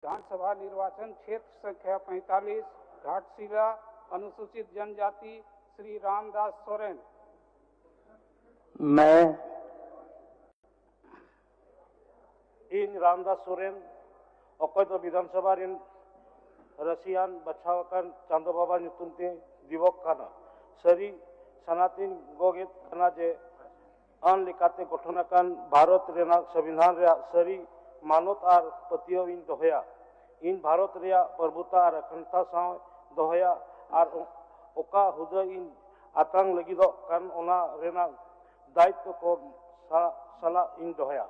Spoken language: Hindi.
विधानसभा निर्वाचन क्षेत्र संख्या 45 घाटशिला अनुसूचित जनजाति श्री रामदास सोरेन। मैं इन रामदास सोरेन अकय दो विधानसभा रिन रसियान बछावकान चांदो बाबा ᱧᱩᱛᱩᱢᱛᱮ दिवक काना सरी सनातन गोगेत काना जे अन लेकाते गठन आकान भारत रेना संविधान रे सरी मानत आर पतियो इन दोहया इन भारत रे प्रभुता आर अखंडता साव दोहया आर ओका हुदा इन आतांग लगी दो कान ओना रेना दायित्व को साला इन दोहया।